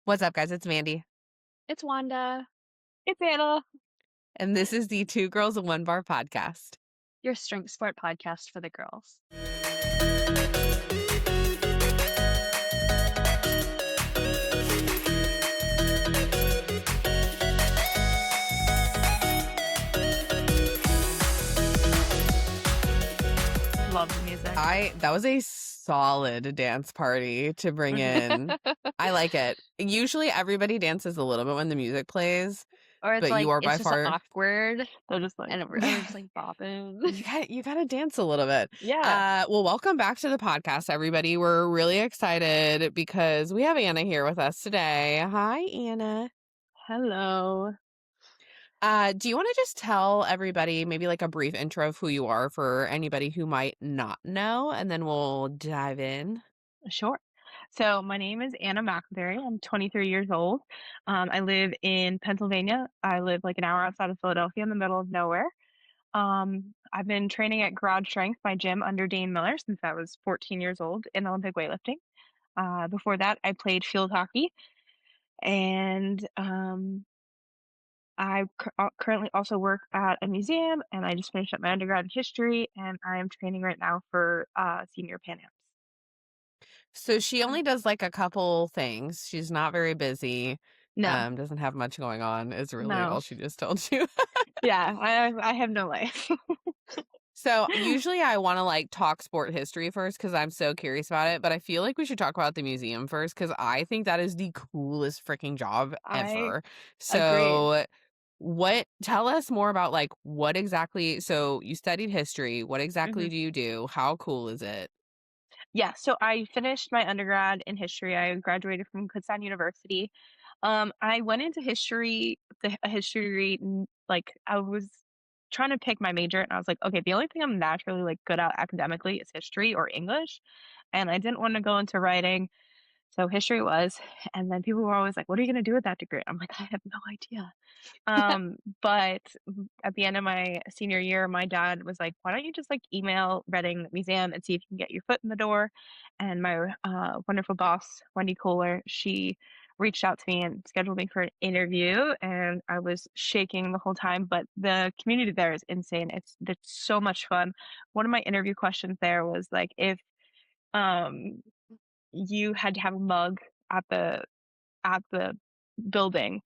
What's up, guys? It's Mandi, It's Wanda, It's Anna. and this is the Two Girls and One Bar podcast. your strength sport podcast for the girls. Love the music. That was a solid dance party to bring in. I like it. Usually everybody dances a little bit when the music plays, Or it's but like you are it's by just far awkward, They're just like, and we're just like bopping. you gotta dance a little bit. yeah. Well, welcome back to the podcast, everybody. We're really excited because we have Anna here with us today. Hi, Anna. Hello. Do you want to just tell everybody maybe like a brief intro of who you are for anybody who might not know, and then we'll dive in? Sure. So my name is Anna McElderry. I'm 23 years old. I live in Pennsylvania. I live like an hour outside of Philadelphia in the middle of nowhere. I've been training at Garage Strength, my gym under Dane Miller, since I was 14 years old in Olympic weightlifting. Before that, I played field hockey, and I currently also work at a museum, and I just finished up my undergrad in history, and I am training right now for senior Pan Ams. So she only does like a couple things. She's not very busy. No, Doesn't have much going on, is really no, all she just told you. yeah, I have no life. So usually I want to like talk sport history first because I'm so curious about it, but I feel like we should talk about the museum first because I think that is the coolest freaking job I ever. agree. So tell us more about like what exactly, so you studied history. What hmm exactly do you do? How cool is it? Yeah, so I finished my undergrad in history. I graduated from Kutztown University. I went into history, a history degree, like I was trying to pick my major, and I was like, okay, the only thing I'm naturally like good at academically is history or English, and I didn't want to go into writing. So history was, and then people were always like, "What are you going to do with that degree?" I'm like, "I have no idea." But at the end of my senior year, my dad was like, "Why don't you just like email Reading Museum and see if you can get your foot in the door?" And my wonderful boss, Wendy Kohler, she reached out to me and scheduled me for an interview, and I was shaking the whole time. But the community there is insane. It's so much fun. One of my interview questions there was like, if um you had to have a mug at the building,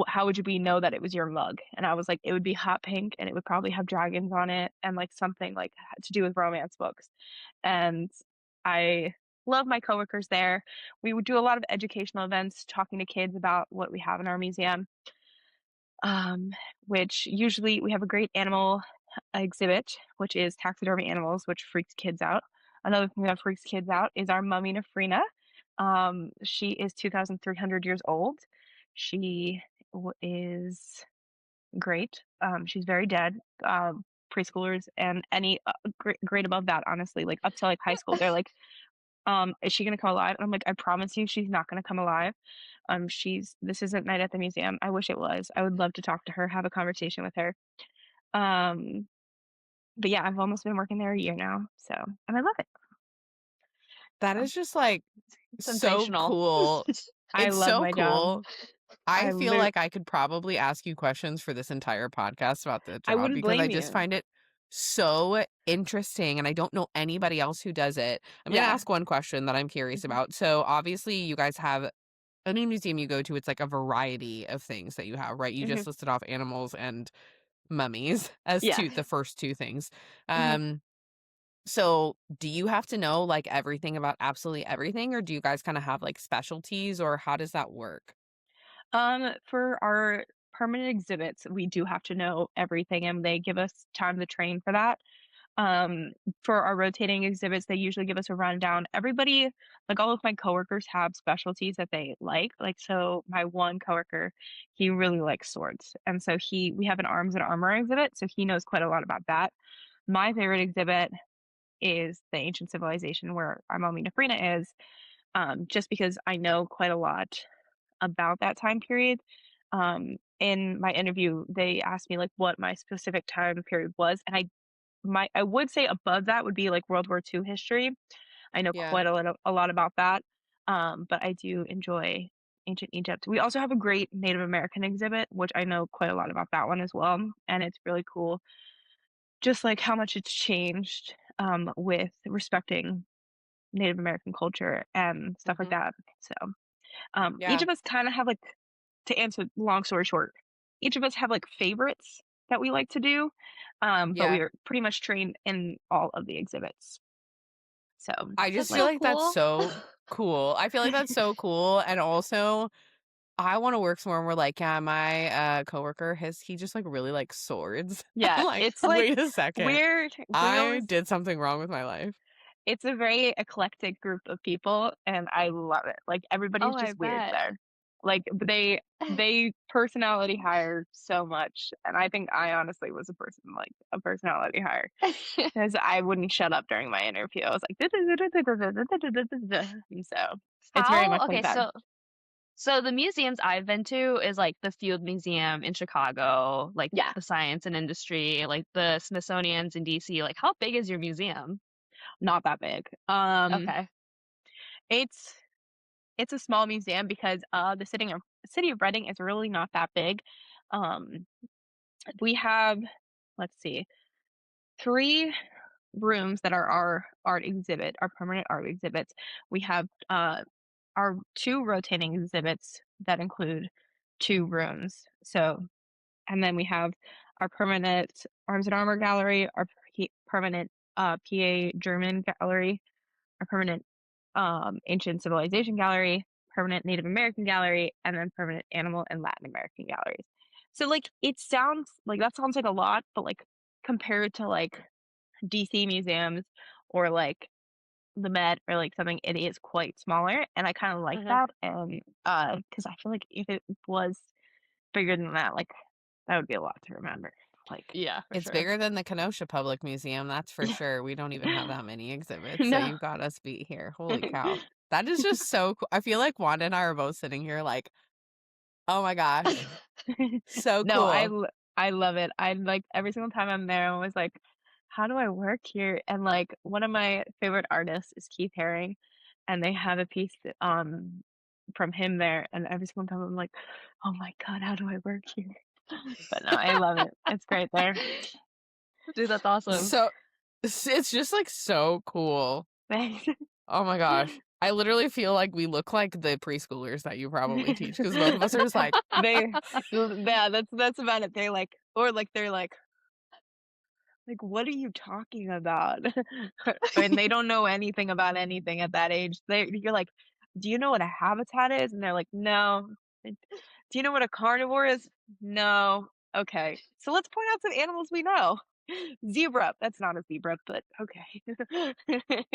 how would you be know that it was your mug? And I was like, it would be hot pink, and it would probably have dragons on it, and like something like to do with romance books. And I love my coworkers there. We would do a lot of educational events, talking to kids about what we have in our museum. Um, which usually we have a great animal exhibit, which is taxidermy animals, which freaks kids out. Another thing that freaks kids out is our mummy Nafrina. She is 2,300 years old. She is great. She's very dead. Preschoolers and any grade above that, honestly, like up to like high school, they're like, is she gonna come alive? And I'm like, I promise you, she's not gonna come alive. This isn't night at the museum. I wish it was. I would love to talk to her, have a conversation with her. Um, but yeah, I've almost been working there a year now, so and I love it. That So is just like so sensational. cool. I It's love so my job. cool. I I feel lit like I could probably ask you questions for this entire podcast about the I job wouldn't because I blame just you. find it so interesting and I don't know anybody else who does it. I'm going to Yeah. ask one question that I'm curious Mhm. about. So obviously you guys have any museum you go to, it's like a variety of things that you have, right? You Mhm. just listed off animals and mummies as Yeah. the first two things. Mhm. Um, so do you have to know like everything about absolutely everything, or do you guys kind of have like specialties, or how does that work? For our permanent exhibits, we do have to know everything, and they give us time to train for that. Um, for our rotating exhibits, they usually give us a rundown. Everybody, like all of my coworkers, have specialties that they like. Like, so my one coworker, he really likes swords, and so we have an arms and armor exhibit, so he knows quite a lot about that. My favorite exhibit is the ancient civilization where our mommy Nafrina is, just because I know quite a lot about that time period. In my interview, they asked me like what my specific time period was, and I would say above that would be like World War II history. I know Yeah. quite a lot about that, but I do enjoy ancient Egypt. We also have a great Native American exhibit, which I know quite a lot about that one as well, and it's really cool, just like how much it's changed with respecting Native American culture and stuff like Mhm. that. So each Yeah. of us kind of have like, to answer long story short, each of us have like favorites that we like to do, but we Yeah. are pretty much trained in all of the exhibits. So I That's just feel yeah, so like that's cool. so cool. I feel like that's so cool. And also, I want to work somewhere where like, yeah, my coworker he just like really likes swords. yeah, I'm like, it's like wait a second. weird. We I always did something wrong with my life. It's a very eclectic group of people, and I love it. Like Oh, everybody's I just weird bet. there. Like they personality hire so much, and I think I honestly was a personality hire because I wouldn't shut up during my interview. I was like, and so it's very much How like okay, that. so the museums I've been to is like the Field Museum in Chicago, like Yeah, the Science and Industry, like the Smithsonian's in DC. Like, how big is your museum? not that big. Okay. It's it's a small museum because city of Reading is really not that big. Um, we have, let's see, 3 rooms that are our permanent art exhibits. We have our 2 rotating exhibits that include 2 rooms. So, and then we have our permanent Arms and Armor gallery, our permanent PA German gallery, our permanent Ancient Civilization gallery, permanent Native American gallery, and then permanent Animal and Latin American galleries. So like that sounds like a lot, but like compared to like DC museums or like the Met or like something, it is quite smaller, and I kind of like Mhm. that. And because I feel like if it was bigger than that, like that would be a lot to remember. Like, Yeah, for It's sure. bigger than the Kenosha Public Museum, that's for sure. We don't even have that many exhibits, so no, you got us beat here. Holy cow. That is just so cool. I feel like Wanda and I are both sitting here like, oh my gosh, so no, cool. I love it. I like every single time I'm there, I'm always like, how do I work here? And like one of my favorite artists is Keith Haring, and they have a piece from him there, and every single time I'm like, oh my god, how do I work here? But no, I love it. It's great there. Dude, that's awesome. So it's just like so cool. Thanks. Oh my gosh. I literally feel like we look like the preschoolers that you probably teach because both of us are just like, they yeah, that's about it. They're like, what are you talking about? And they don't know anything about anything at that age. You're like, do you know what a habitat is? And they're like, no. Do you know what a carnivore is? No. Okay. So let's point out some animals we know. Zebra. That's not a zebra, but okay.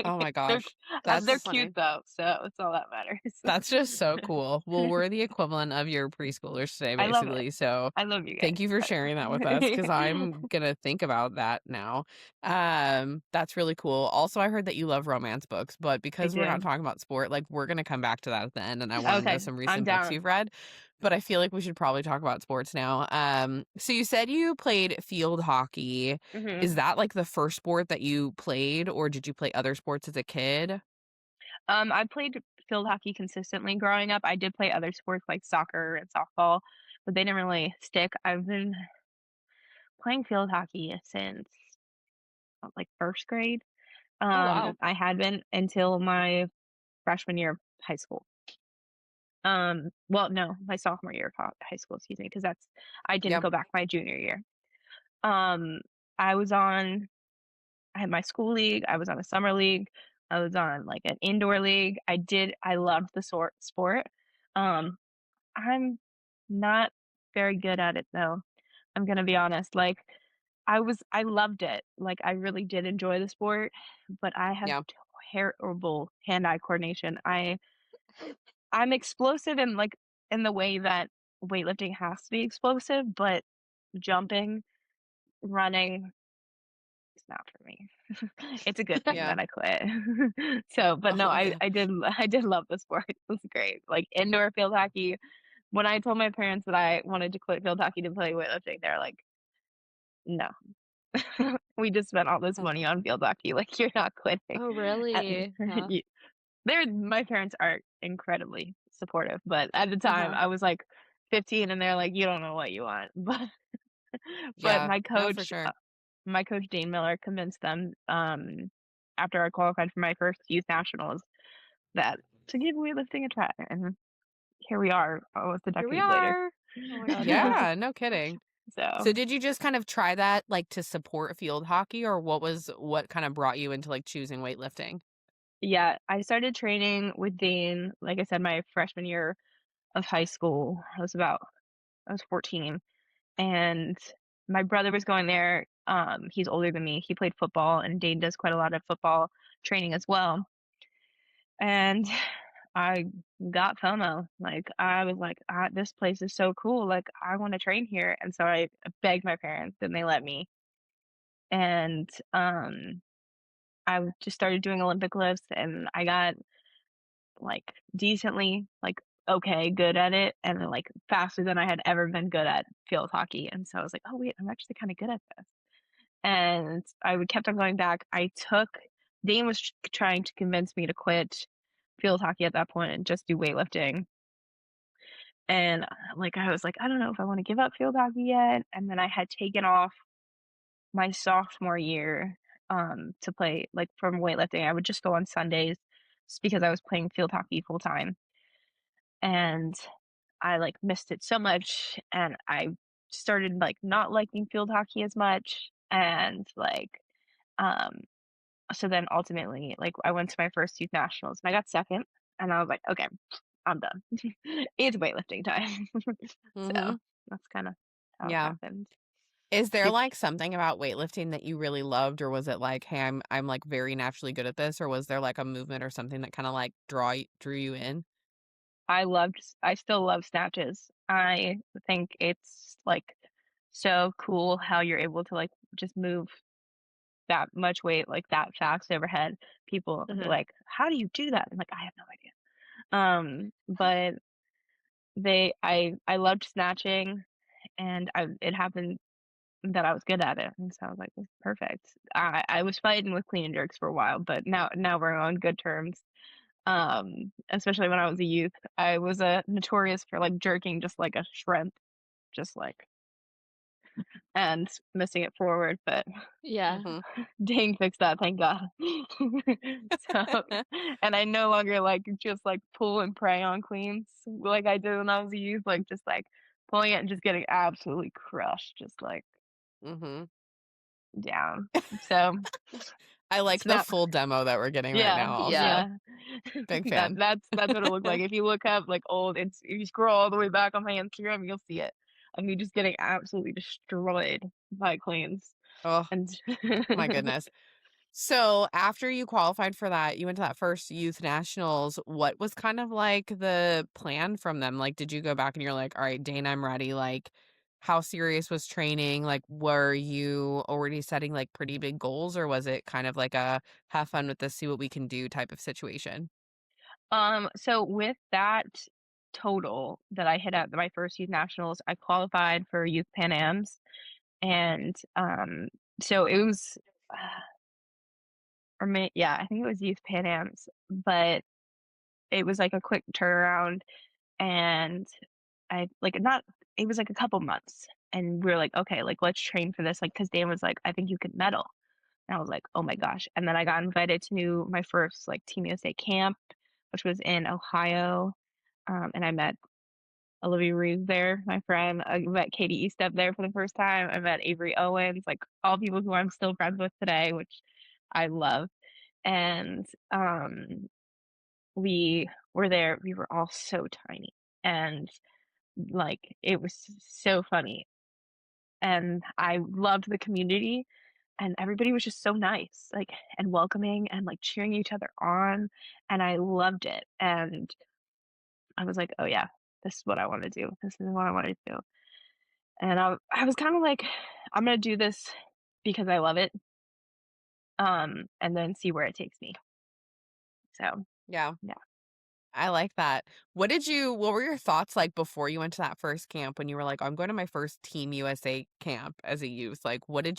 oh my they're gosh. they're So That's cute funny. though, so it's all that matters. that's just so cool. Well, we're the equivalent of your preschoolers today, I love it. basically. So I love you thank you for sharing that with us because guys. I'm gonna think about that now. That's really cool. Also, I heard that you love romance books, but I because we're not do. talking about sport, like we're gonna come back to that at the end, and I want to know Okay, some I'm recent books down. you've read. But I feel like we should probably talk about sports now. So you said you played field hockey. hmm Is that like the first sport that you played, or did you play other sports as a kid? I played field hockey consistently growing up. I did play other sports like soccer and softball, but they didn't really stick. I've been playing field hockey since like first grade. Oh wow. I had been until my freshman year of high school. Well, no, my sophomore year of high school, excuse me, because I didn't Yep. go back my junior year. Um, I was on I had my school league, I was on a summer league, I was on like an indoor league. I loved the sport. Um, I'm not very good at it though. I'm gonna be honest. Like I loved it. Like I really did enjoy the sport, but I have Yeah. terrible hand-eye coordination. I'm explosive in like in the way that weightlifting has to be explosive, but jumping, running, it's not for me. It's a good thing Yeah. that I quit. So, but no, Oh yeah. I did love the sport. It was great. Like indoor field hockey. When I told my parents that I wanted to quit field hockey to play weightlifting, they're like, "No, we just spent all this money on field hockey. Like you're not quitting." Oh And really? Huh. my parents are incredibly supportive, but at the time, Uh-huh. I was, like, 15, and they're like, "You don't know what you want." But Yeah. No, for sure. my coach, Dane Miller, convinced them, after I qualified for my first youth nationals, that to give weightlifting a try, and here we are almost a Here we decade later. are. Oh my god. Yeah, no kidding. So, So did you just kind of try that like to support field hockey or what kind of brought you into like choosing weightlifting? yeah, I started training with Dane, like I said, my freshman year of high school. I was 14, and my brother was going there. He's older than me. He played football, and Dane does quite a lot of football training as well. And I got FOMO. Like, I was like, "This place is so cool. Like, I want to train here." And so I begged my parents, and they let me. And I just started doing Olympic lifts, and I got like decently, like okay, good at it, and then like faster than I had ever been good at field hockey. And so I was like, "Oh wait, I'm actually kind of good at this." And I would kept on going back. Dane was trying to convince me to quit field hockey at that point and just do weightlifting. And like I was like, I don't know if I want to give up field hockey yet. And then I had taken off my sophomore year to play like from weightlifting. I would just go on Sundays just because I was playing field hockey full time. And I like missed it so much, and I started like not liking field hockey as much. And like um so then ultimately, like, I went to my first youth nationals and I got second, and I was like, "Okay, I'm done. It's weightlifting time." So, Mhm. that's kinda how it Yeah. happened. Is there Did like something about weightlifting that you really loved or was it like, "Hey, I'm like very naturally good at this," or was there like a movement or something that kind of like drew you in? I still love snatches. I think it's, like, so cool how you're able to, like, just move that much weight, like, that fast overhead. People are Mhm. like, "How do you do that?" I'm like, "I have no idea." But I loved snatching, and it happened that I was good at it, and so I was like, "This is perfect." I was fighting with clean and jerks for a while, but now we're on good terms. Especially when I was a youth, I was, notorious for, like, jerking just like a shrimp, just like and missing it forward, but Yeah. Mhm. Dane fixed that, thank God. So and I no longer, like, just, like, pull and prey on queens like I did when I was a youth, like, just, like, pulling it and just getting absolutely crushed, just, like, Mhm. down. So I like the snap. full demo that we're getting right Yeah, now Yeah. also. yeah. Big fan. That's what it looked like. If you look up, like, old it's if you scroll all the way back on my Instagram, you'll see it. Of me just getting absolutely destroyed by queens, Oh, and my goodness. So after you qualified for that, you went to that first youth nationals. What was kind of like the plan from them? Like, did you go back and you're like, all right, Dane, I'm ready? Like, how serious was training? Like, were you already setting like pretty big goals, or was it kind of like a have fun with this, see what we can do type of situation? so with that total that I hit at my first youth nationals, I qualified for youth Pan Ams, and, so it was, yeah, I think it was youth Pan Ams, but it was, like, a quick turnaround, and I like, not it was, like, a couple months, and we were like, "Okay, like, let's train for this," like, because Dan was like, "I think you could medal." And I was like, "Oh my gosh." And then I got invited to my first, like, Team USA camp, which was in Ohio, and I met Olivia Reeves there, my friend. I met Katie Estep there for the first time. I met Avery Owens, like, all people who I'm still friends with today, which I love. And, we were there. We were all so tiny, and, like, it was so funny, and I loved the community, and everybody was just so nice, like, and welcoming and, like, cheering each other on, and I loved it, and I was like, "Oh, yeah. This is what I wanna do. This is what I wanna do." And I was kinda like, "I'm gonna do this because I love it, and then see where it takes me." So, Yeah. yeah. I like that. What were your thoughts like before you went to that first camp when you were like, I'm going to my first Team USA camp as a youth? Like, do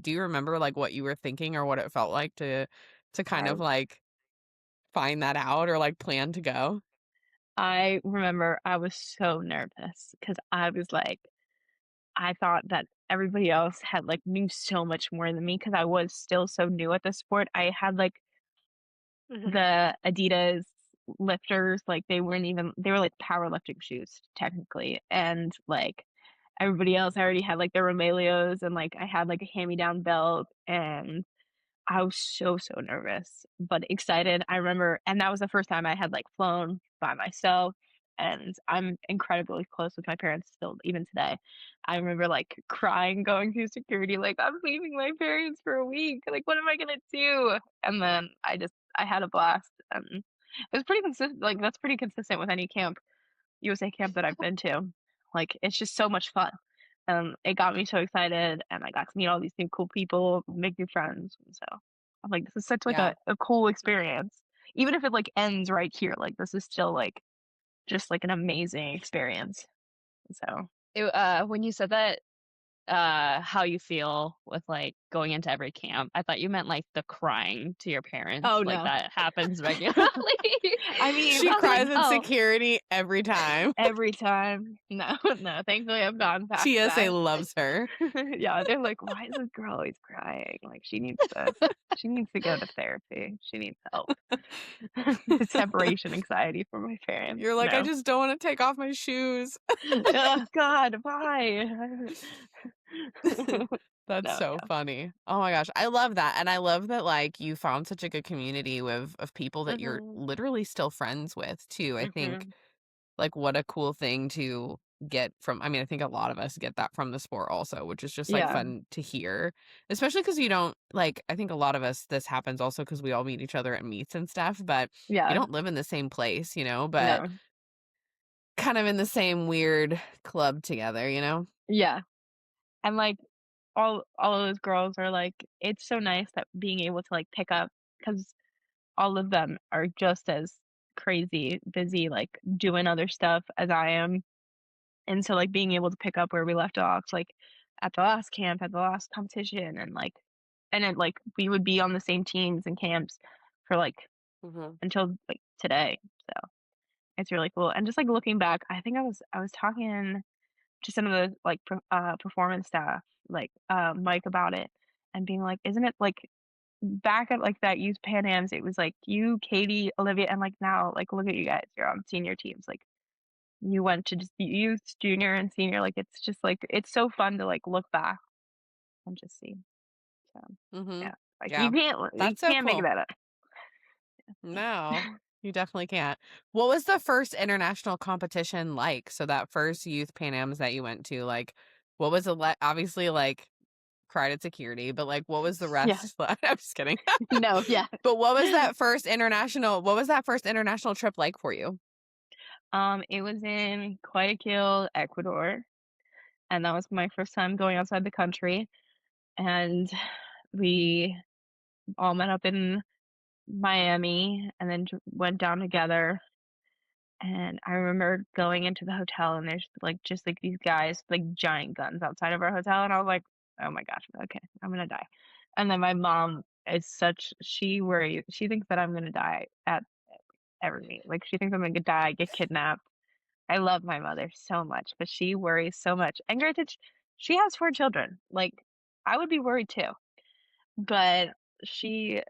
you remember like what you were thinking or what it felt like to kind I of like find that out or like plan to go? I remember I was so nervous because I was like, I thought that everybody else had like knew so much more than me because I was still so new at the sport. I had like Mhm. the Adidas lifters, like they were like powerlifting shoes technically. And like everybody else I already had like their Romaleos and like I had like a hand-me-down belt and I was so, so nervous, but excited. I remember and that was the first time I had, like, flown by myself, and I'm incredibly close with my parents still even today. I remember, like, crying going through security, like, "I'm leaving my parents for a week, like, what am I gonna do?" And then I had a blast, and it was pretty consistent like, that's pretty consistent with any camp USA camp that I've been to. Like, it's just so much fun. It got me so excited, and I got to meet all these new cool people, make new friends, and so I'm like, "This is such, like, Yeah. a cool experience." Even if it, like, ends right here, like, this is still, like, just, like, an amazing experience. So When you said that, how you feel with, like, going into every camp, I thought you meant, like, the crying to your parents, oh, like, no. that happens regularly. I mean, I She was like, cries in "Oh." security every time. every time. No, no, thankfully, I've gotten past TSA that. loves her. Yeah, they're like, "Why is this girl always crying? Like, she needs to go to therapy. She needs help." The separation anxiety from my parents. You're like, "I No. just don't wanna take off my shoes." Oh god, why? That's No, so yeah. funny. Oh my gosh, I love that, and I love that, like, you found such a good community of people that you're Mhm, literally still friends with too. I think, mhm. like, what a cool thing to get from I mean, I think a lot of us get that from the sport also, which is just, like, Yeah, fun to hear, especially because you don't like, I think a lot of us this happens also because we all meet each other at meets and stuff, but you yeah, don't live in the same place, but no, kind of in the same weird club together, you know? yeah, and, like, all of those girls are like it's so nice that being able to, like, pick up because all of them are just as crazy busy, like, doing other stuff as I am. And so, like, being able to pick up where we left off, like, at the last camp, at the last competition, and then, like, we would be on the same teams and camps for, like, Mhm. until, like, today, so it's really cool, and just, like, looking back, I think I was talking to some of the, like, performance staff, like, Mike about it and being like, "Isn't it, like" back at, like, that youth Pan Ams, it was, like, you, Katie, Olivia, and, like, now, like, look at you guys, you're on senior teams, like you went to just youth, junior, and senior, like, it's just, like it's so fun to, like, look back and just see. So, Mhm. yeah, like, Yeah. you That's so can't make cool. that up. No, you definitely can't. What was the first international competition like? So that first youth Pan Ams that you went to, like, what was it like? Obviously, like, cried at security, but, like, what was the Yeah. rest like? I'm just kidding. No, yeah. But what was that first international trip like for you? It was in Guayaquil, Ecuador, and that was my first time going outside the country, and we all met up in Miami and then went down together. And I remember going into the hotel and there's, like, just, like, these guys, like, giant guns outside of our hotel, and I was like, "Oh my gosh, okay, I'm gonna die." And then my mom is such she thinks that I'm gonna die at every meet, like, she thinks I'm gonna die, get kidnapped. I love my mother so much, but she worries so much, and granted, she has 4 children, like, I would be worried too, but she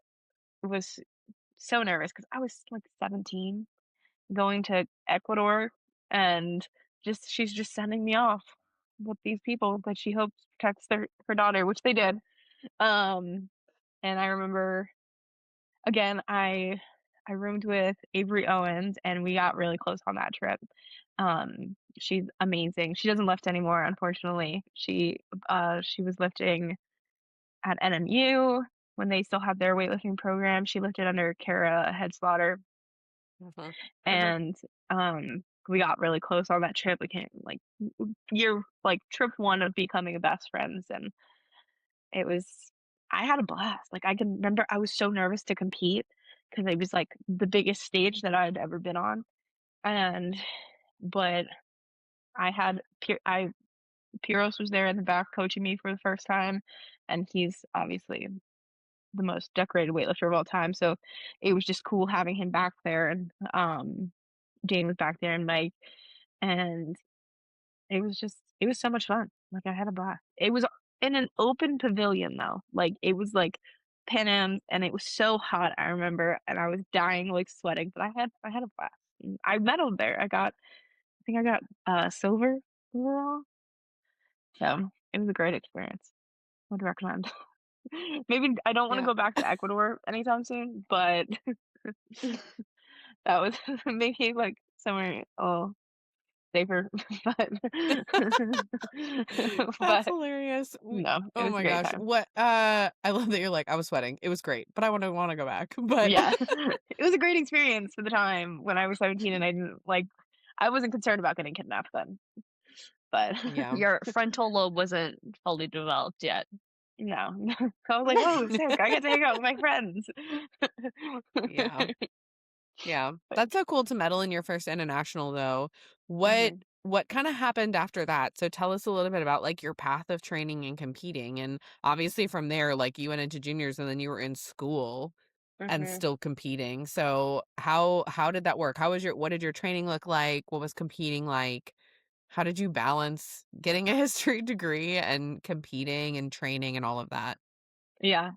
was so nervous because I was, like, 17 going to Ecuador and just she's just sending me off with these people that she hopes protects her daughter, which they did. Um, and I remember again, I roomed with Avery Owens and we got really close on that trip. She's amazing. She doesn't lift anymore, unfortunately. She was lifting at NMU when they still had their weightlifting program. She lifted under Kara Headslaughter Mhm. and we got really close on that trip. We came like year like trip one of becoming best friends, and it was I had a blast. Like I can remember, I was so nervous to compete because it was like the biggest stage that I'd ever been on, and but I had Piros was there in the back coaching me for the first time, and he's obviously the most decorated weightlifter of all time. So it was just cool having him back there and Jane was back there and Mike, and it was so much fun. Like, I had a blast. It was in an open pavilion, though. Like, it was, like, Pan Am's, and it was so hot, I remember, and I was dying, like, sweating, but I had a blast. I medaled there. I think I got, silver overall, so it was a great experience. Would recommend. Maybe I don't wanna Yeah. go back to Ecuador anytime soon, but that was maybe, like, somewhere, oh, safer, but That's but hilarious. no, it Oh was a my great gosh. time. What I love that you're like, I was sweating. It was great, but I wanna go back. But Yeah. It was a great experience for the time when I was 17 and I didn't like I wasn't concerned about getting kidnapped then, but yeah. Your frontal lobe wasn't fully developed yet. no. I was like, "Whoa, sick, I get to hang out with my friends." Yeah. Yeah. But That's so cool to medal in your first international though. What mhm, what kind of happened after that? So tell us a little bit about like your path of training and competing. And obviously from there, like you went into juniors and then you were in school and mhm. still competing. So how did that work? How was your what did your training look like? What was competing like? How did you balance getting a history degree and competing and training and all of that? Yeah.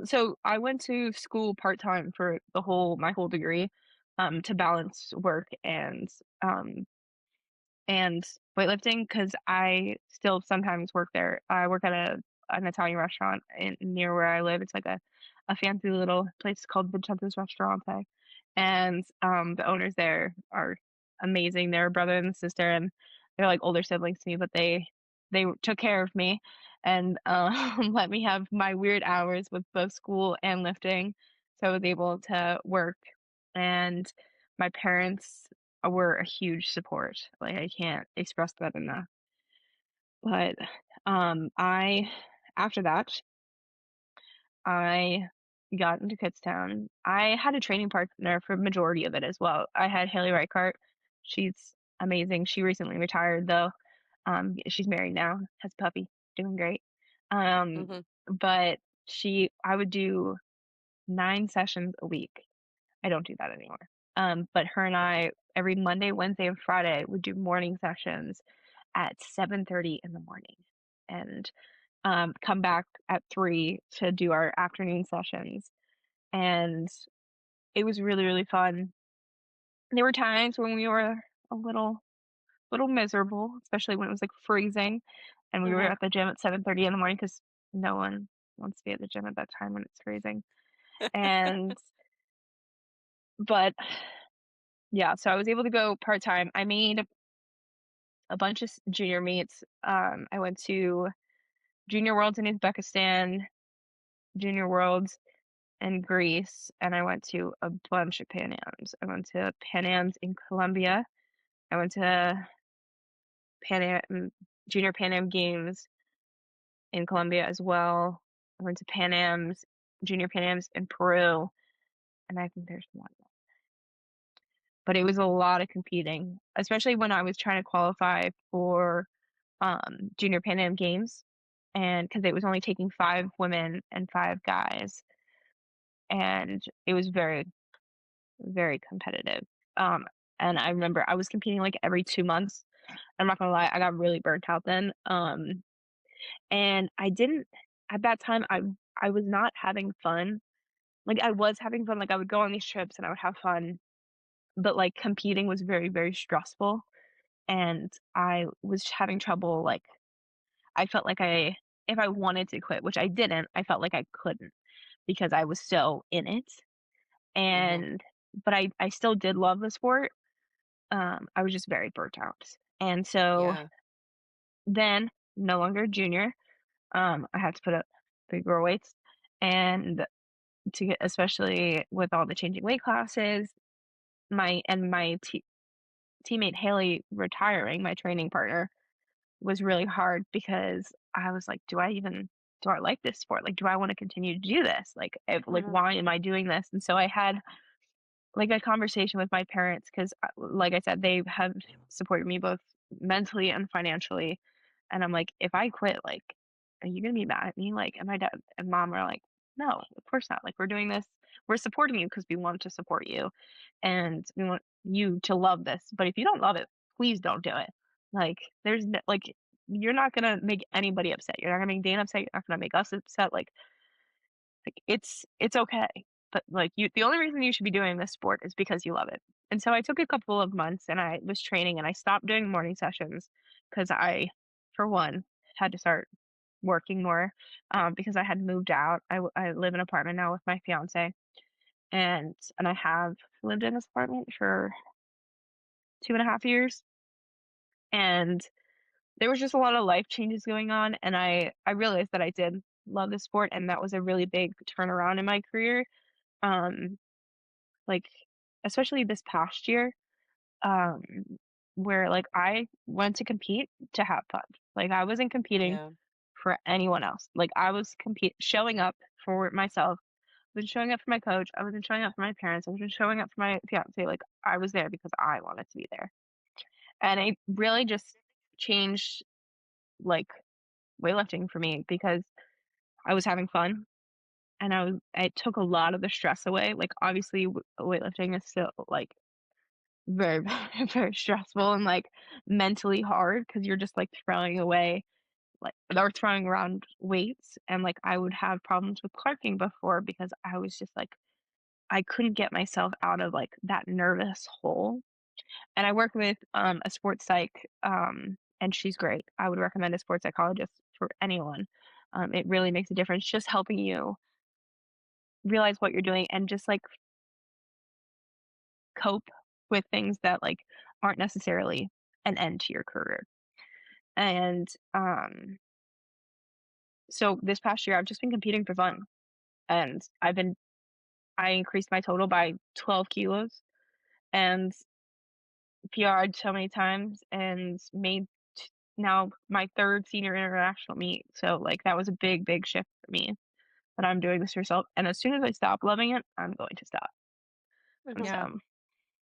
So I went to school part-time for my whole degree, to balance work um and weightlifting because I still sometimes work there. I work at an Italian restaurant near where I live. It's like a fancy little place called Vincenzo's Ristorante, and the owners there are amazing. They're a brother and sister, and they're like older siblings to me, but they took care of me and let me have my weird hours with both school and lifting, so I was able to work and my parents were a huge support. Like, I can't express that enough. But, I after that, I got into Kutztown. I had a training partner for majority of it as well. I had Haley Reichardt. She's amazing. She recently retired though. She's married now, has a puppy, doing great. Um, Mhm. but I would do 9 sessions a week. I don't do that anymore. But her and I, every Monday, Wednesday, and Friday, would do morning sessions at 7:30 in the morning, and come back at 3 to do our afternoon sessions. And it was really, really fun. There were times when we were a little miserable, especially when it was like freezing, and we were Mhm. at the gym at 7:30 in the morning because no one wants to be at the gym at that time when it's freezing. And but yeah, so I was able to go part time. I made a bunch of junior meets. I went to Junior Worlds in Uzbekistan, Junior Worlds in Greece, and I went to a bunch of Pan Ams. I went to Pan Ams in Colombia. I went to Pan Am Junior Pan Am Games in Colombia as well. I went to Pan Ams, Junior Pan Ams in Peru, and I think there's one more. But it was a lot of competing, especially when I was trying to qualify for Junior Pan Am Games, and because it was only taking 5 women and 5 guys, and it was very, very competitive. Um, and I remember I was competing, like, every 2 months. I'm not gonna lie, I got really burnt out then, and I didn't at that time, I was not having fun. Like, I was having fun, like, I would go on these trips and I would have fun, but, like, competing was very, very stressful, and I was having trouble, like I felt like if I wanted to quit, which I didn't, I felt like I couldn't because I was so in it. Mhm. And but I still did love the sport. I was just very burnt out. And so Yeah. then no longer junior, I had to put up the girl weights and to get especially with all the changing weight classes, my teammate Haley retiring, my training partner, was really hard because I was like, do I like this sport? Like, do I want to continue to do this? Like, Mhm. why am I doing this? And so I had like a conversation with my parents because, like I said, they have supported me both mentally and financially. And I'm like, if I quit, like, are you gonna be mad at me? Like, and my dad and mom are like, no, of course not. Like, we're doing this. We're supporting you because we want to support you, and we want you to love this, but if you don't love it, please don't do it. Like, there's no, like, you're not gonna make anybody upset. You're not gonna make Dana upset. You're not gonna make us upset. Like it's okay. But like the only reason you should be doing this sport is because you love it. And so I took a couple of months and I was training and I stopped doing morning sessions because I, for one, had to start working more because I had moved out. I live in an apartment now with my fiance, and I have lived in this apartment for 2.5 years, and there was just a lot of life changes going on, and I realized that I did love the sport, and that was a really big turnaround in my career. Um, like, especially this past year, um, where, like, I went to compete to have fun. Like, I wasn't competing Yeah. for anyone else. Like, I was showing up for myself. I was showing up for my coach. I wasn't showing up for my parents. I was just showing up for my fiance. Like, I was there because I wanted to be there. And it really just changed, like, weightlifting for me because I was having fun and it took a lot of the stress away. Like, obviously, weightlifting is still, like, very, very, very stressful and, like, mentally hard because 'cause you're just, like, throwing away, like, or throwing around weights, and, like, I would have problems with clarking before because I was just, like, I couldn't get myself out of, like, that nervous hole. And I work with, a sports psych, and she's great. I would recommend a sports psychologist for anyone. It really makes a difference just helping you realize what you're doing and just, like, cope with things that, like, aren't necessarily an end to your career. And, so this past year, I've just been competing for fun, and I increased my total by 12 kilos and PR'd so many times and made now my 3rd senior international meet. So, like, that was a big, big shift for me that I'm doing this yourself. And as soon as I stop loving it, I'm going to stop. And Mhm. Yeah. so,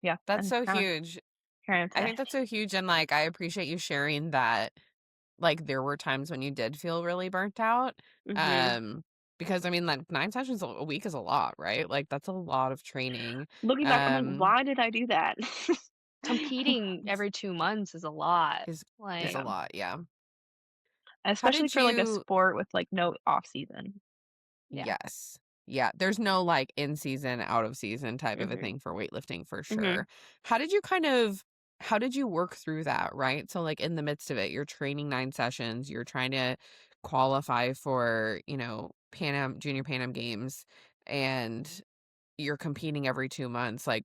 yeah, That's and so now huge. here I am I today. think that's so huge, and, like, I appreciate you sharing that, like, there were times when you did feel really burnt out, Mhm. um, because, I mean, like, 9 sessions a week is a lot, right? Like, that's a lot of training, Looking back, I'm like, um, why did I do that? Competing every 2 months is a lot. is is a Like, Yeah, lot, yeah. How especially did for like a you sport with like no off season. yeah. Yes. Yeah, there's no, like, in season, out of season type of a Mhm. thing for weightlifting for Mhm. sure. How did you work through that, right? So, like, in the midst of it, you're training 9 sessions, you're trying to qualify for, Junior Pan Am Games, and you're competing every 2 months. Like,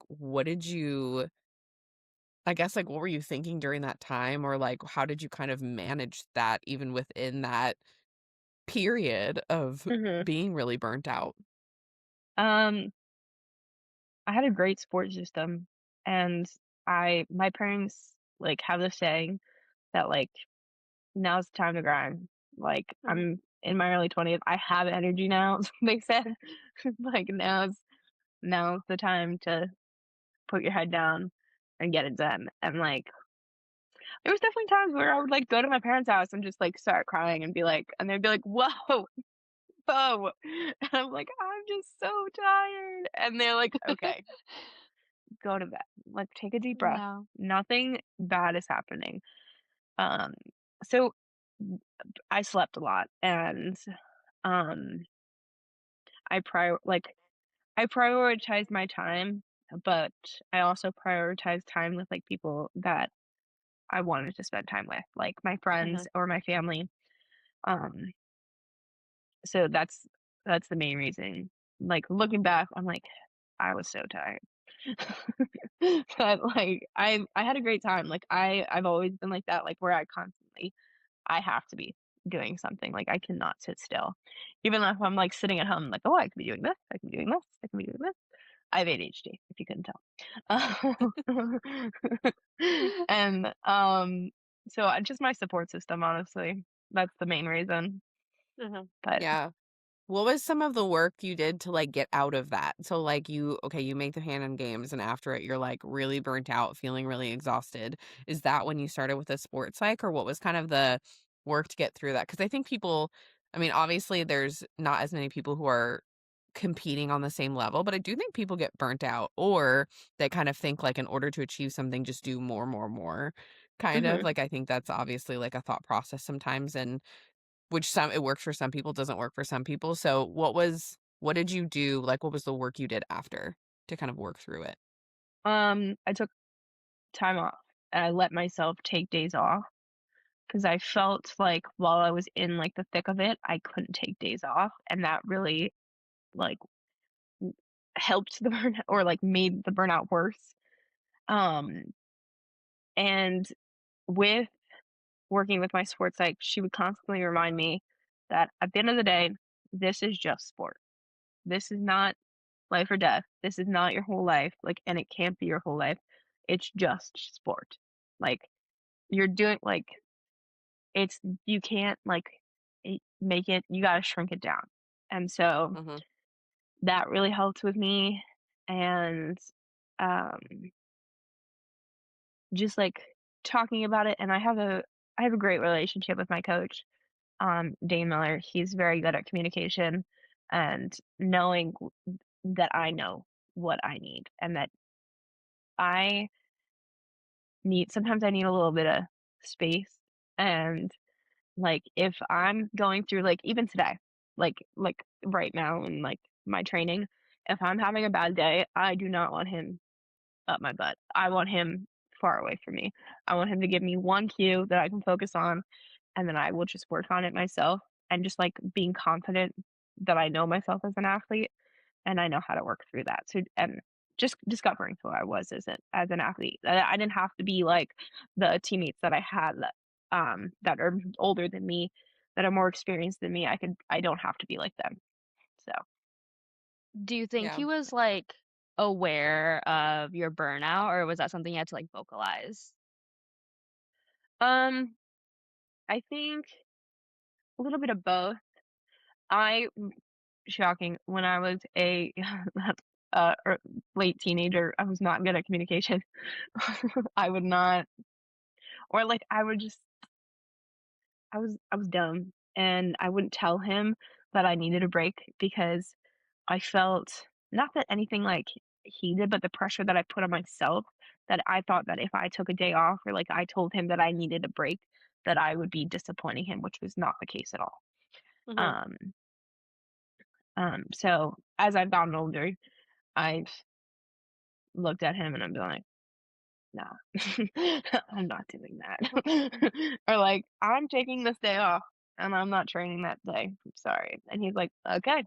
I guess, like, what were you thinking during that time? Or, like, how did you kind of manage that even within that period of Mhm. being really burnt out? Um, I had a great support system, and my parents like have this saying that like now's the time to grind. Like Mhm. I'm in my early 20s. I have energy now. They said like now's the time to put your head down and get it done. And like there was definitely times where I would like go to my parents' house and just like start crying and be like, and they'd be like, "Whoa, whoa," and I'm like, "I'm just so tired," and they're like, "Okay, go to bed. Like take a deep breath. Yeah. Nothing bad is happening." Um, so I slept a lot and um I prioritize my time, but I also prioritize time with like people that I wanted to spend time with, like my friends Mhm. or my family. Um, so that's the main reason. Like looking back, I'm like, I was so tired. But like I had a great time. Like I've always been like that, like where I have to be doing something. Like I cannot sit still. Even if I'm like sitting at home, like, oh, I could be doing this, I can be doing this, I can be doing this. I have ADHD, if you couldn't tell. And so just my support system, honestly. That's the main reason. Mhm. But Yeah. What was some of the work you did to, like, get out of that? So, like, you make the Pan Am Games, and after it, you're, like, really burnt out, feeling really exhausted. Is that when you started with a sports psych, or what was kind of the work to get through that? Because I think I mean, obviously, there's not as many people who are competing on the same level, but I do think people get burnt out, or they kind of think like in order to achieve something, just do more, more, more. Kind of Mhm. like I think that's obviously like a thought process sometimes, and which some it works for some people, doesn't work for some people. So what did you do? Like what was the work you did after to kind of work through it? I took time off, and I let myself take days off because I felt like while I was in, like, the thick of it, I couldn't take days off, and that really, like, w helped the burnout or, like, made the burnout worse. Um, and with working with my sports psych, she would constantly remind me that at the end of the day, this is just sport. This is not life or death. This is not your whole life, like, and it can't be your whole life. It's just sport. Like, you're doing like, it's you can't, like, make it you gotta shrink it down. And so, Mhm. that really helped with me, and, um, just, like, talking about it, and I have a great relationship with my coach, Dane Miller. He's very good at communication and knowing that I know what I need, and that I sometimes I need a little bit of space, and, like, if I'm going through, like, even today, like right now in, like, my training, if I'm having a bad day, I do not want him up my butt. I want him far away from me. I want him to give me one cue that I can focus on, and then I will just work on it myself, and just, like, being confident that I know myself as an athlete and I know how to work through that. So and just discovering who I was as an athlete. I didn't have to be like the teammates that I had that are older than me, that are more experienced than me. I don't have to be like them. So, Do you think Yeah. he was, like, aware of your burnout, or was that something you had to, like, vocalize? um, I think a little bit of both. I shocking when I was a late teenager, I was not good at communication. I would not, or like I would just I was dumb, and I wouldn't tell him that I needed a break because I felt not that anything, like, he did, but the pressure that I put on myself, that I thought that if I took a day off or, like, I told him that I needed a break, that I would be disappointing him, which was not the case at all. Mhm. Um, so as I've gotten older, I've looked at him and I'm like, "Nah, I'm not doing that." Or like, "I'm taking this day off and I'm not training that day. I'm sorry." And he's like, "Okay."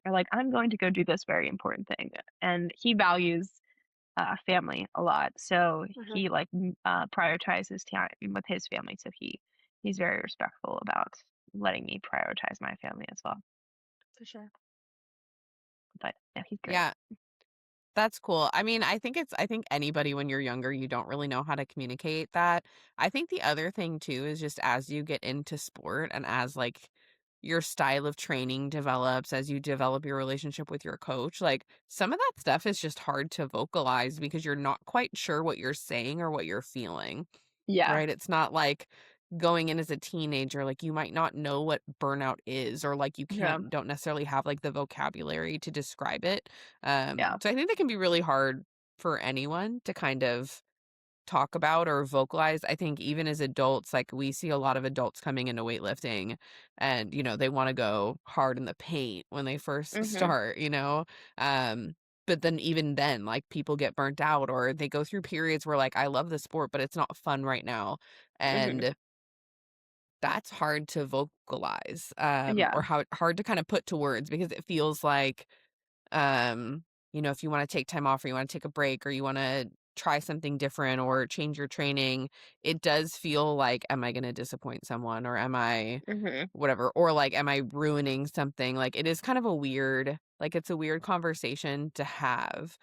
Or like, "I'm going to go do this very important thing." And he values family a lot, so Mhm. he like prioritizes time with his family. So he's very respectful about letting me prioritize my family as well. For sure. But yeah, he's great. Yeah. That's cool. I mean, I think anybody when you're younger, you don't really know how to communicate that. I think the other thing too is just as you get into sport and as like your style of training develops, as you develop your relationship with your coach, like some of that stuff is just hard to vocalize because you're not quite sure what you're saying or what you're feeling. Yeah, Right? It's not like going in as a teenager, like, you might not know what burnout is or, like, you yeah, don't necessarily have, like, the vocabulary to describe it. yeah. So I think that can be really hard for anyone to kind of talk about or vocalize. I think even as adults, like, we see a lot of adults coming into weightlifting and, they wanna go hard in the paint when they first Mhm, start, you know? Um, but then even then, like, people get burnt out or they go through periods where, like, "I love the sport, but it's not fun right now." mhm. And that's hard to vocalize, Yeah, or how hard to kinda put to words because it feels like if you want to take time off or you want to take a break or you want to try something different or change your training, it does feel like, am I going to disappoint someone or am I mhm. whatever, or like, am I ruining something? Like, it is kind of it's a weird conversation to have.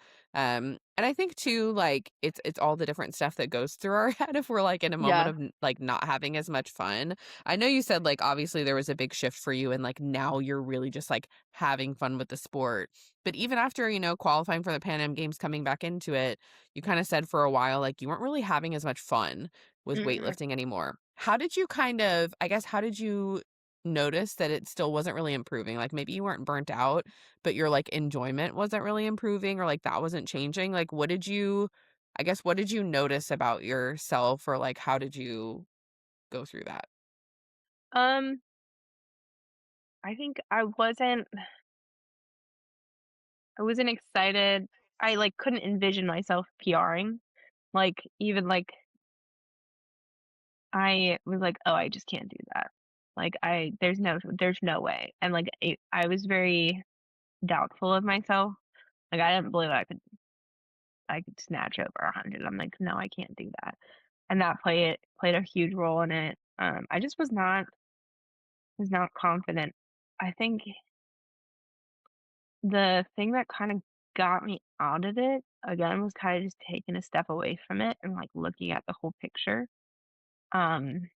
And I think too, like, it's all the different stuff that goes through our head if we're like in a moment Yeah, of like not having as much fun. I know you said like obviously there was a big shift for you and like now you're really just like having fun with the sport. But even after, qualifying for the Pan Am Games, coming back into it, you kind of said for a while, like, you weren't really having as much fun with mhm. weightlifting anymore. How did you kind of, I guess, how did you notice that it still wasn't really improving? Like, maybe you weren't burnt out, but your, like, enjoyment wasn't really improving or, like, that wasn't changing? Like, what did you notice about yourself or, like, how did you go through that? Um, I think I wasn't excited. I, like, couldn't envision myself PRing. Like, even, like, I was like, "Oh, I just can't do that." Like, there's no way. And, like, I was very doubtful of myself. Like, I didn't believe I could snatch over 100. I'm like, "No, I can't do that." And that played a huge role in it. I just was not confident. I think the thing that kinda got me out of it, again, was kinda just taking a step away from it and, like, looking at the whole picture. Um,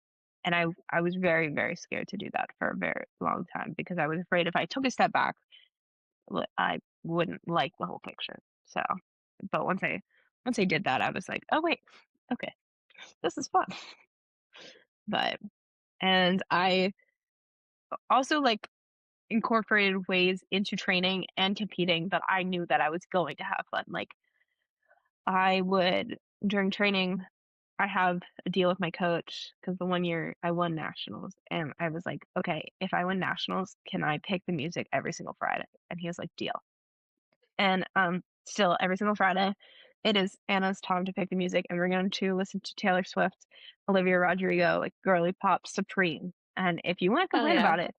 and I was very, very scared to do that for a very long time because I was afraid if I took a step back, I wouldn't like the whole picture. So, but once I did that, I was like, "Oh, wait, okay, this is fun." But and I also, like, incorporated ways into training and competing that I knew that I was going to have fun. Like, I would during training, I have a deal with my coach because the one year I won nationals, and I was like, "Okay, if I win nationals, can I pick the music every single Friday?" And he was like, "Deal." And, still every single Friday, it is Anna's time to pick the music, and we're going to listen to Taylor Swift, Olivia Rodrigo, like, girly pop, Supreme. And if you wanna Hell complain yeah. about it,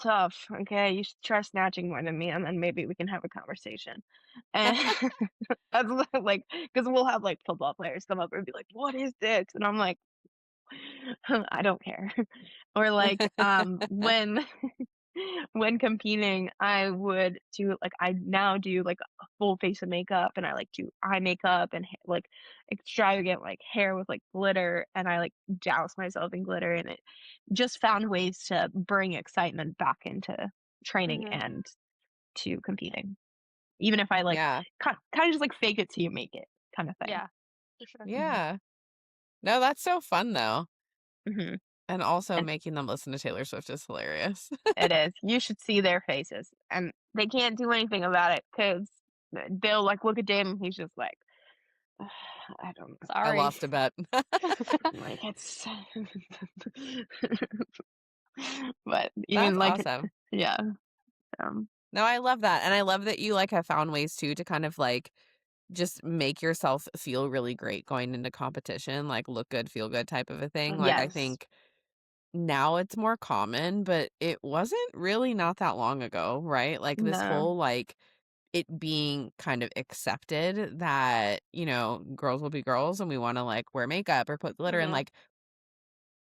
tough, okay? You should try snatching more than me, and then maybe we can have a conversation. And that's like, because 'cause we'll have, like, football players come up and be like, "What is this?" And I'm like, "I don't care." Or, like, when competing, I would do like, I now do, like, a full face of makeup, and I, like, do eye makeup and like, extravagant, like, hair with, like, glitter, and I, like, douse myself in glitter, and it just found ways to bring excitement back into training Mhm. and to competing. Even if I, like, Yeah. kinda just, like, fake it till you make it kinda thing. Yeah, for sure. Mhm. Yeah. No, that's so fun, though, Mhm. and also And making them listen to Taylor Swift is hilarious. it is. You should see their faces, and they can't do anything about it because 'cause they'll, like, look at Dave, and he's just like, I don't know. I Sorry. lost a bet. Like, it's but That's even, like, awesome. yeah, um, No, I love that, and I love that you, like, have found ways too to kind of, like, just make yourself feel really great going into competition, like, look good, feel good type of a thing. Like, I yes. think now it's more common, but it wasn't really not that long ago, right? Like, this No. whole, like, it being kind of accepted that, girls will be girls and we wanna, like, wear makeup or put glitter and, Mhm. like,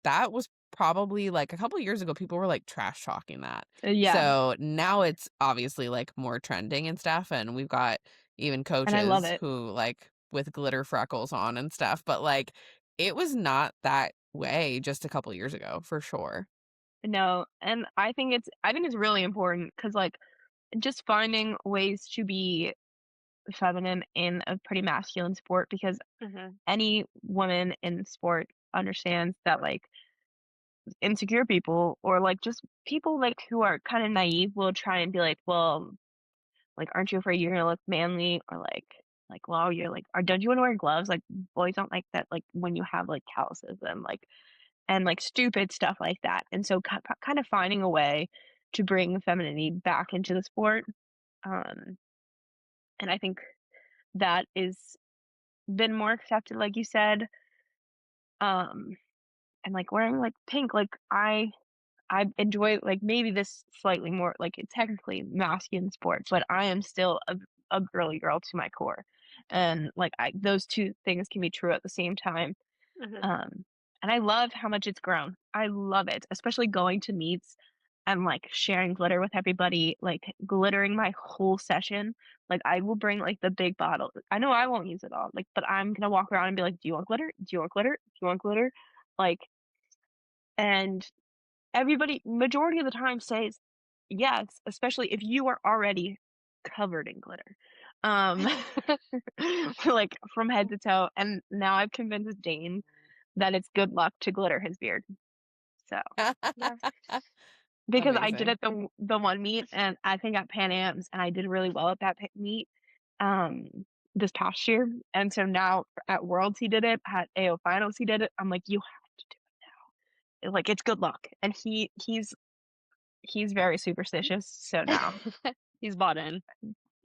that was probably, like, a couple years ago, people were, like, trash talking that. Yeah, So, now it's obviously, like, more trending and stuff, and we've got even and I love coaches it. who, like, with glitter freckles on and stuff, but, like, it was not that way just a couple years ago, for sure. No, and I think it's really important because like, just finding ways to be feminine in a pretty masculine sport because Mhm. any woman in sport understands that, like, insecure people or, like, just people, like, who are kinda naive will try and be like, "Well, like, aren't you afraid you're gonna look manly?" Or "Well, you're like or don't you wanna wear gloves?" Like, boys don't like that, like, when you have, like, calluses and stupid stuff like that, and so kind of finding a way to bring femininity back into the sport, um, and I think that is been more accepted, like you said, um, and, like, wearing, like, pink, like, I enjoy, like, maybe this slightly more like, it's technically masculine sport, but I am still a girly girl to my core, and, like, I those 2 things can be true at the same time, Mhm. um, and I love how much it's grown. I love it, especially going to meets and, like, sharing glitter with everybody, like, glittering my whole session. Like, I will bring, like, the big bottle. I know I won't use it all, like, but I'm gonna walk around and be like, "Do you want glitter? Do you want glitter? Do you want glitter?" Like, and everybody majority of the time says yes, especially if you are already covered in glitter. Um, like, from head to toe, and now I've convinced Dane that it's good luck to glitter his beard. So yeah, because I did Amazing. it the one meet, and I think at Pan Am's, and I did really well at that meet um this past year, and so now at Worlds he did it, at AO Finals he did it. I'm like, you have to do it. Like, it's good luck, and he's very superstitious, so now He's bought in.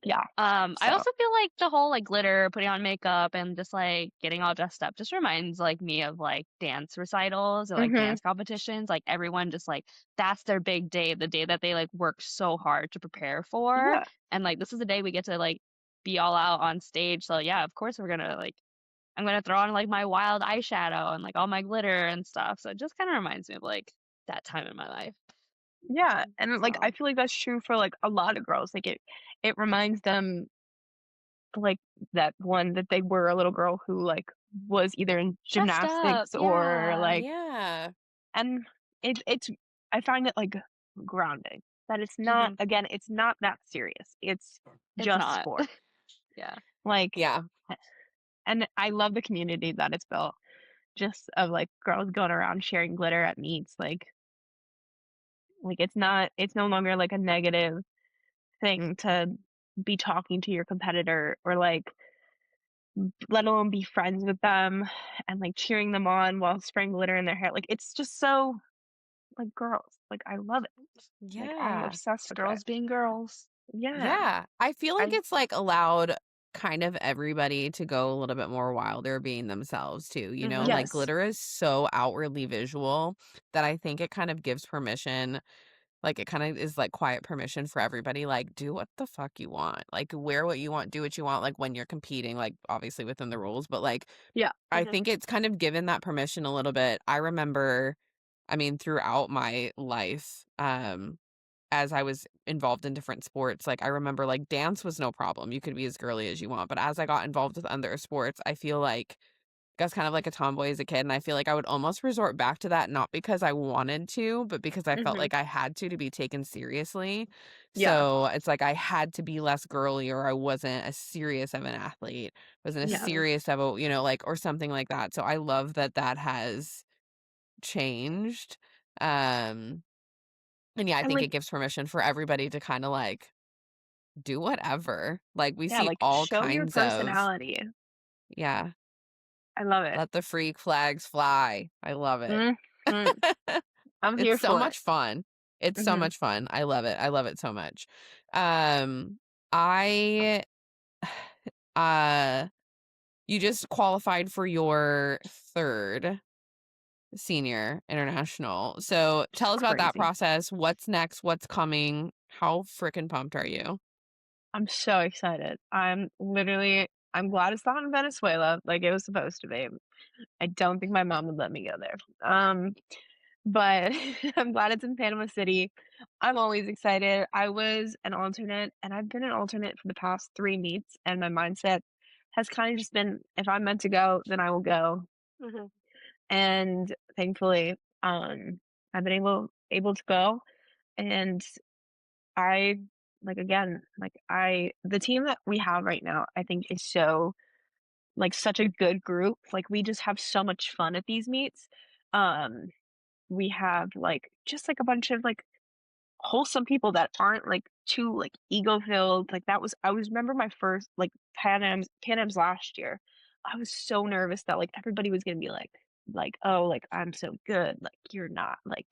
yeah. I So also feel like the whole like glitter, putting on makeup, and just like getting all dressed up just reminds like me of like dance recitals or like mhm, dance competitions. Like everyone just like that's their big day, the day that they like work so hard to prepare for. yeah, And like this is the day we get to like be all out on stage. So yeah, of course I'm gonna throw on like my wild eyeshadow and like all my glitter and stuff. So it just kind of reminds me of like that time in my life. yeah, and like I So feel like that's true for like a lot of girls. Like it reminds them like that one that they were a little girl who like was either in dressed up, gymnastics or yeah. like, Yeah. and it's I find it like grounding that it's not, Hmm. again, it's not that serious. It's It's just not. sport. Yeah. Like, Yeah. and I love the community that it's built just of like girls going around sharing glitter at meets. Like it's no longer like a negative thing to be talking to your competitor or like let alone be friends with them and like cheering them on while spraying glitter in their hair. Like, it's just so like girls. Like, I love it. Like, I'm Yeah. obsessed Just with it. girls being girls. Yeah. Yeah. I feel like I it's like allowed kind of everybody to go a little bit more wilder being themselves too. Hmm. Like yes. glitter is so outwardly visual that I think it kind of gives permission. Like it kind of is like quiet permission for everybody. Like, do what the fuck you want. Like, wear what you want, do what you want. Like, when you're competing, like, obviously within the rules, but like, Yeah. I Mhm. think it's kind of given that permission a little bit. I remember, I mean, throughout my life, as I was involved in different sports, like I remember like dance was no problem. You could be as girly as you want. But as I got involved with other sports, I feel like I was kind of like a tomboy as a kid. And I feel like I would almost resort back to that, not because I wanted to, but because I felt Mhm. like I had to be taken seriously. Yeah. So it's like I had to be less girly or I wasn't as serious of an athlete, wasn't as Yeah. serious of a, like, or something like that. So I love that that has changed. Um, and yeah, I And think like, it gives permission for everybody to kind of like do whatever. Like we yeah, see like all show your kinds of, personality. yeah, I love it. let the freak flags fly. I love it. Mhm. I'm It's here so for it. much fun. It's so Mhm. much fun. I love it. I love it so much. Um, I, uh, you just qualified for your third senior international. So Which is tell us about that crazy. process. What's next? What's coming? How freaking pumped are you? I'm so excited. I'm glad it's not in Venezuela like it was supposed to be. I don't think my mom would let me go there. But I'm glad it's in Panama City. I'm always excited. I was an alternate, and I've been an alternate for the past 3 meets, and my mindset has kind of just been, if I'm meant to go, then I will go. Hmm. And thankfully, I've been able to go, and I like, again, like, the team that we have right now, I think is so like such a good group. Like, we just have so much fun at these meets. Um we have like just like a bunch of like wholesome people that aren't like too like ego filled. Like, that was, I was remember my first like Pan Am's last year. I was so nervous that like everybody was gonna be like, oh, like, I'm so good, like, you're not, like,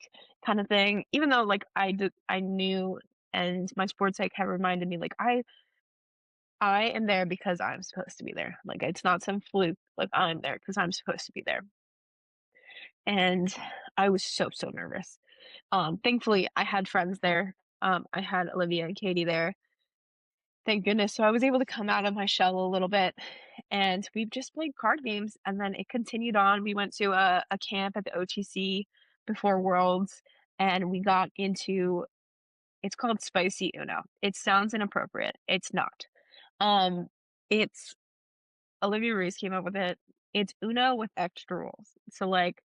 kind of thing. Even though like I knew, and my sports psych had reminded me like I am there because I'm supposed to be there. Like, it's not some fluke. Like, I'm there because I'm supposed to be there. And I was so nervous. Thankfully, I had friends there. I had Olivia and Katie there. Thank goodness. So I was able to come out of my shell a little bit, and we've just played card games. And then it continued on. We went to a camp at the OTC before Worlds, and we got into, it's called Spicy Uno. It sounds inappropriate. It's not. Um, it's Olivia Reese came up with it. It's Uno with extra rules. So like,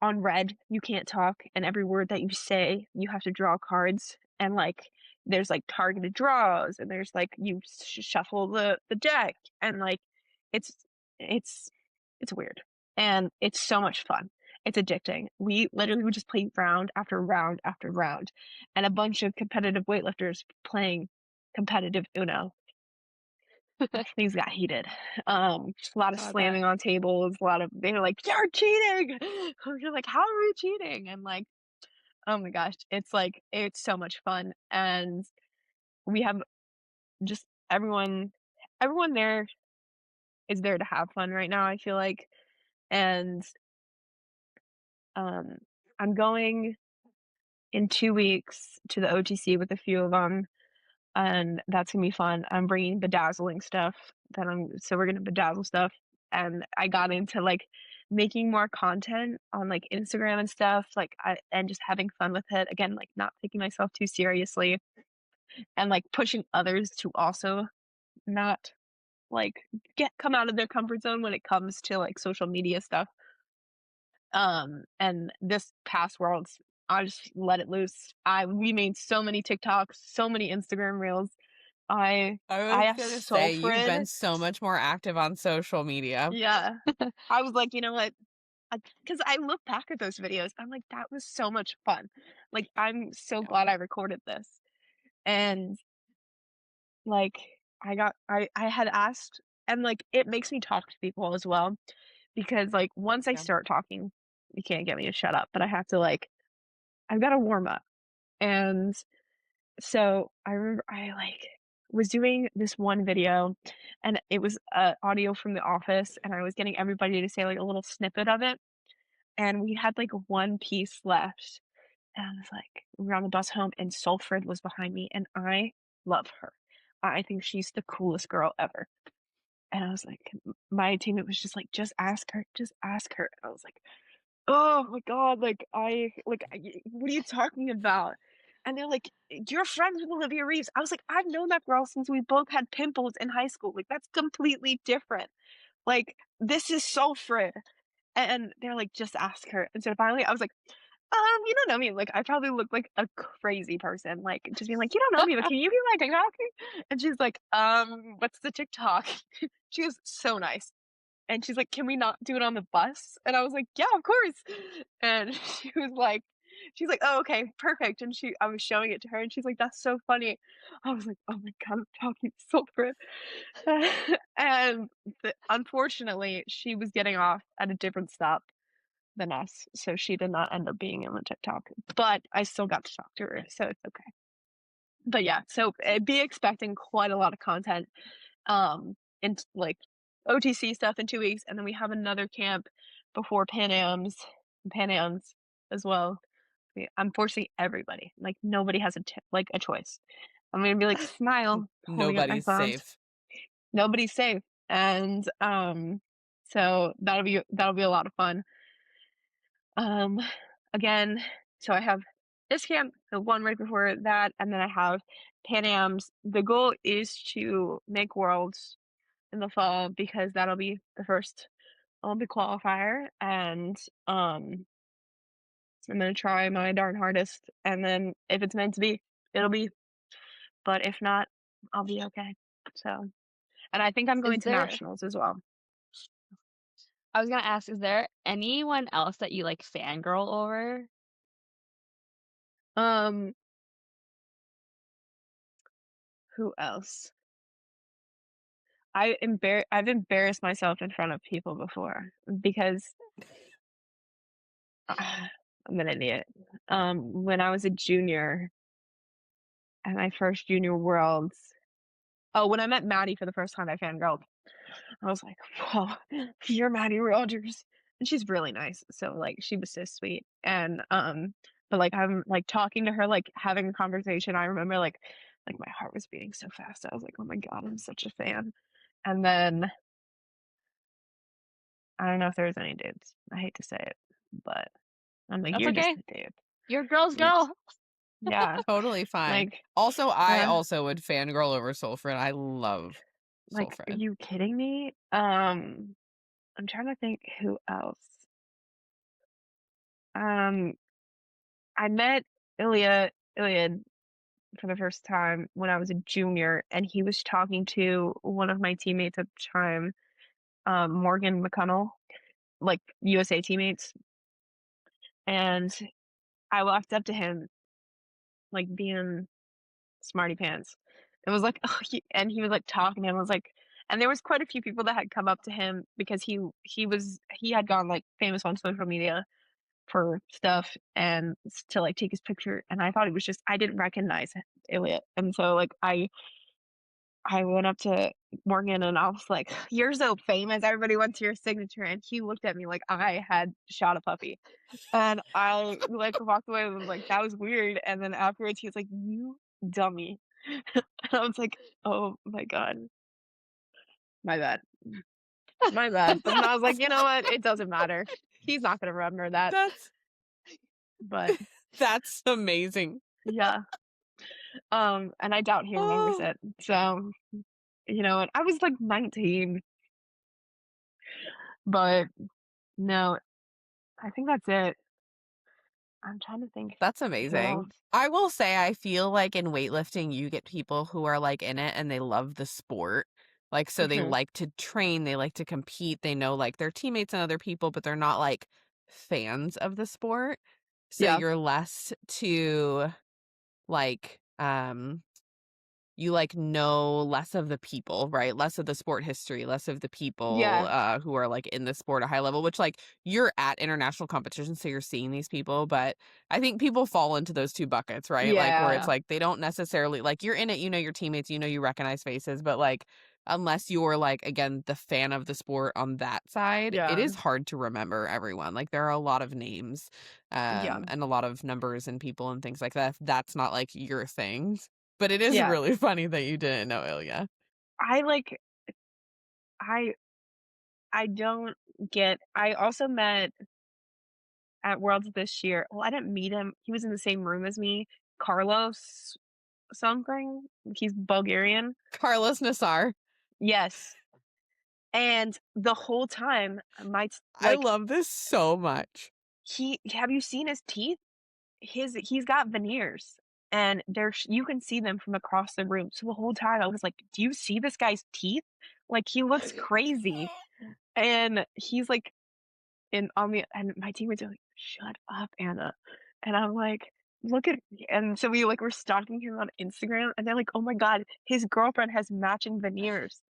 on red, you can't talk, and every word that you say, you have to draw cards, and, like, there's, like, targeted draws, and there's, like, you shuffle the deck, and, like, it's it's it's weird, and it's so much fun, It's addicting. We literally would just play round after round after round, and a bunch of competitive weightlifters playing competitive Uno. Things got heated. Just a lot of Oh, I bet. slamming on tables, a lot of they were like, "You're cheating!" You're like, "How are we cheating?" And like, oh my gosh, it's like it's so much fun, and we have just everyone there is there to have fun right now, I feel like, and um, I'm going in 2 weeks to the OTC with a few of them, and that's gonna be fun. I'm bringing bedazzling stuff so we're gonna bedazzle stuff, and I got into, like, making more content on, like, Instagram and stuff, and just having fun with it. Again, like, not taking myself too seriously and, like, pushing others to also not, like, come out of their comfort zone when it comes to, like, social media stuff. And this past Worlds, I just let it loose. We made so many TikToks, so many Instagram reels. I I I was asked gonna say, you've Sulfrid. been so much more active on social media. Yeah. I was like, "You know what?" Because I look back at those videos, I'm like, "That was so much fun." Like, I'm so Yeah. glad I recorded this. And, like, I had asked and, like, it makes me talk to people as well because, like, once I Yeah. start talking, you can't get me to shut up, but I have to, like I've gotta warm up. And so I remember I like was doing this one video and it was audio from The Office and I was getting everybody to say like a little snippet of it. And we had like one piece left. And I was like, we were on the bus home and Sulfrid was behind me and I love her. I think she's the coolest girl ever. And I was like, my teammate was just like, just ask her. And I was like, oh my god, what are you talking about? And they're like, "You're friends with Olivia Reeves." I was like, "I've known that girl since we both had pimples in high school, like, that's completely different. Like, this is so Frid." And they're like, "Just ask her." And so finally, I was like, you don't know me." Like, I probably look like a crazy person, like, just being like, "You don't know me, but can you be my TikTok?" And she's like, what's the TikTok?" She was so nice. And she's like, "Can we not do it on the bus?" And I was like, "Yeah, of course." And she's like, "Oh, okay, perfect." And I was showing it to her and she's like, "That's so funny." I was like, "Oh my god, I'm talking so good." And unfortunately, she was getting off at a different stop than us, so she did not end up being in the TikTok. But I still got to talk to her, so it's okay. But yeah, so be expecting quite a lot of content in like OTC stuff in 2 weeks, and then we have another camp before Pan Am's as well. I'm forcing everybody. Like nobody has a choice. I'm gonna be like smile, holding up my Nobody's thumbs. safe. Nobody's safe, and so that'll be a lot of fun. Um, again, so I have this camp, the one right before that, and then I have Pan Am's. The goal is to make worlds in the fall because that'll be the first Olympic qualifier, and I'm gonna try my darn hardest, and then if it's meant to be, it'll be. But if not, I'll be okay. So, and I think I'm Is going to there nationals as well. I was gonna ask, is there anyone else that you like fangirl over? Um, who else? I've embarrassed myself in front of people before because I'm an idiot. When I was a junior at my first junior worlds, oh, when I met Maddie for the first time, I fangirled. I was like, "Whoa, you're Maddie Rogers," and she's really nice. So like, she was so sweet, and but like I'm like talking to her, like having a conversation. I remember like my heart was beating so fast. I was like, "Oh my god, I'm such a fan." And then I don't know if there's any dudes. I hate to say it, but I'm like, That's "You're just okay. a dude." You're a girl's You're just, girl. yeah, Totally fine. like, Also, I uh, also would fangirl over Sulfrid. I love are Sulfrid. you kidding me? I'm trying to think who else. Um, I met Iliad for the first time when I was a junior, and he was talking to one of my teammates at the time, Morgan McConnell, like USA teammates. and I walked up to him, like, being smarty pants. It was like, oh, and he was, like, talking and was like, and there was quite a few people that had come up to him because he had gone, like, famous on social media for stuff and to, like, take his picture, and I thought it was just I didn't recognize Elliot, and so, like, I went up to Morgan and I was like, "You're so famous, everybody wants your signature," and he looked at me like I had shot a puppy, and I, like, walked away and was like, "That was weird," and then afterwards, he was like, "You dummy." And I was like, "Oh my god. My bad. My bad." But then I was like, "You know what? It doesn't matter. He's not gonna remember that." That's But, that's amazing. yeah, and I doubt he remembers Oh, it. So, you know what? I was, like, 19, but no, I think that's it. I'm trying to think that's who amazing. else. I will say I feel like in weightlifting, you get people who are, like, in it and they love the sport. Like, so they Mhm. like to train, they like to compete, they know, like, their teammates and other people, but they're not, like, fans of the sport. So Yeah. you're less to, like, you, like, know less of the people, right? Less of the sport history, less of the people, Yeah. who are, like, in the sport at a high level, which, like, you're at international competitions, so you're seeing these people, but I think people fall into those 2 buckets, right? Like, where Yeah. it's, Yeah. like, they don't necessarily like, you're in it, you know your teammates, you recognize faces, but, like, unless you're, like, again, the fan of the sport on that side, it Yeah. is hard to remember everyone. Like, there are a lot of names, Yeah. and a lot of numbers and people and things like that. That's not, like, your thing. But it is Yeah. really funny that you didn't know Ilya. I, like I I don't get I also met at Worlds this year well, I didn't meet him, he was in the same room as me, Carlos something, he's Bulgarian. Carlos Nassar. Yes, and the whole time, my t I like, love this so much. he have you seen his teeth? He's got veneers, and you can see them from across the room, so the whole time I was like, "Do you see this guy's teeth? Like, he looks crazy." And he's like and my teammates are like, "Shut up, Anna." And I'm like, "Look at" and so we, like, were stalking him on Instagram, and they're like, "Oh my god, his girlfriend has matching veneers."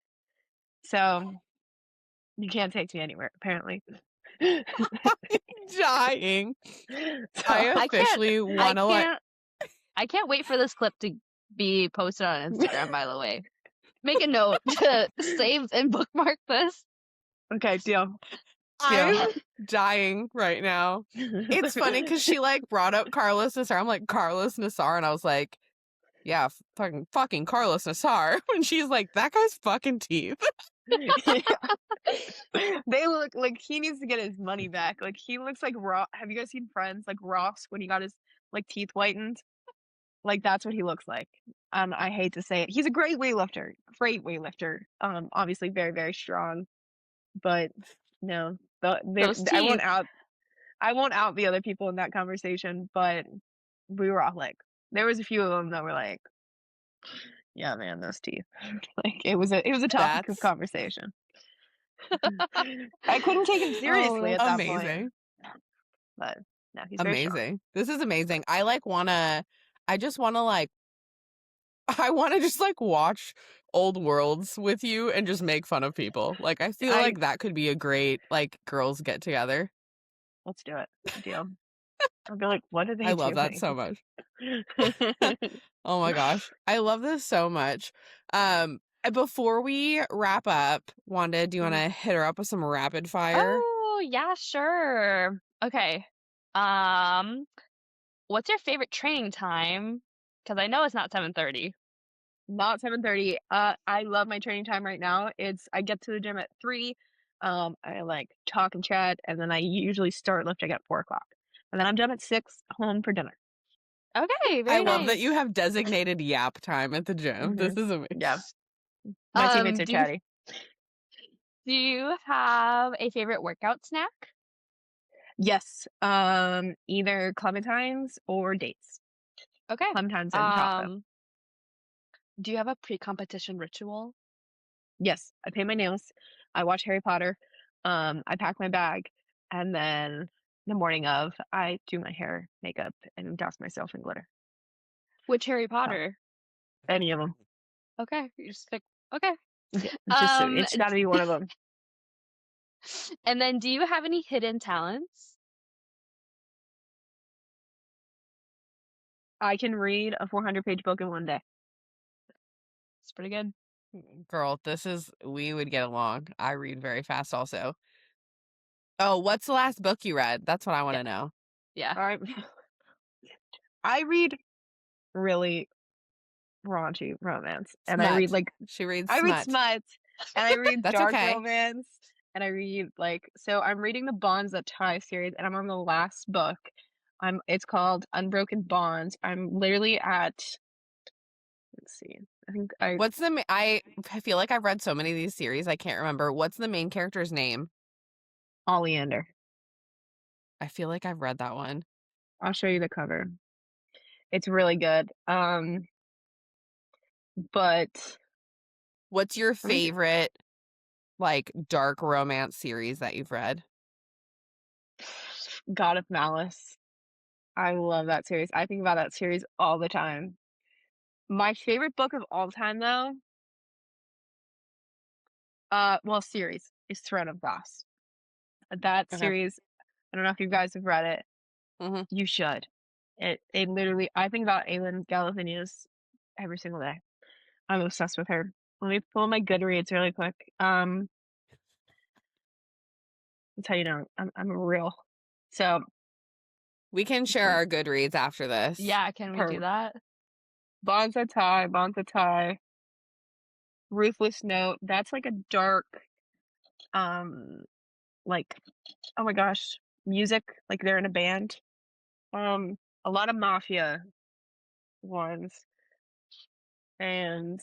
So, you can't take me anywhere, apparently. Dying. I So I can't officially I wanna, like can't I can't wait for this clip to be posted on Instagram, by the way. Make a note to save and bookmark this. okay, deal, deal. I'm dying right now. It's funny because she, like, brought up Carlos Nassar. I'm like, "Carlos Nassar?" And I was like, "Yeah, fucking Carlos Nassar." And she's like, "That guy's fucking teeth." Yeah. They look like he needs to get his money back. Like he looks like Ross. Have you guys seen Friends? Like Ross when he got his like teeth whitened. Like that's what he looks like. I hate to say it. He's a great weightlifter. Great weightlifter. Obviously very very strong. But no, Those I teeth. won't out the other people in that conversation. But we were all like, there was a few of them that were like, yeah, man, those teeth. Like it was a topic of That's conversation. I couldn't take him Oh, seriously at that's that point, amazing. but no, he's very strong. Amazing. This is amazing. I just wanna, like I wanna just, like, watch old worlds with you and just make fun of people. Like, I feel I like that could be a great, like, girls get together. Let's do it. Deal. I'll be like, what are I they love that doing? so much. Oh my gosh. I love this so much. Before we wrap up, Wanda, do you Mhm. wanna hit her up with some rapid fire? Oh, yeah, sure. Okay. Um, what's your favorite training time? Because I know it's not 7:30. Not 7:30. I love my training time right now. I get to the gym at 3. I like talk and chat, and then I usually start lifting at 4 o'clock. And then I'm done at 6, home for dinner. Okay, I very love that you nice. have designated yap time at the gym. This Mhm. is amazing. Yeah. My teammates are Do you chatty. do you have a favorite workout snack? Yes. Either clementines or dates. Okay. Clementines and chocolate. Um, do you have a pre-competition ritual? Yes, I paint my nails. I watch Harry Potter. I pack my bag, and then the morning of, I do my hair, makeup, and douse myself in glitter. Which Harry So, Potter? any of them. Okay, you just pick. Okay. It's got to be one of them. And then, do you have any hidden talents? I can read a 400-page book in one day. It's pretty good. Girl, we would get along. I read very fast also. Oh, what's the last book you read? That's what I want to know. Yeah. I read really raunchy romance, and Smut. I read like She reads I smut. read smut, and I read That's dark okay. romance, and I read so I'm reading the Bonds That Tie series, and I'm on the last book. It's called Unbroken Bonds. I'm literally at, let's see, I think I feel like I've read so many of these series, I can't remember. What's the main character's name? Oleander. I feel like I've read that one. I'll show you the cover. It's really good. But what's your favorite like dark romance series that you've read? God of Malice. I love that series. I think about that series all the time. My favorite book of all time, though, series is Throne of Glass. That Okay. series, I don't know if you guys have read it. Mhm. You should. It literally, I think about Aelin Galathinius every single day. I'm obsessed with her. Let me pull my Goodreads really quick. That's how you know I'm real. So We can share our Goodreads after this. Yeah, can we do that? Bonds That Tie, Ruthless Note. That's like a dark, like, oh my gosh, music, like they're in a band. A lot of mafia ones. And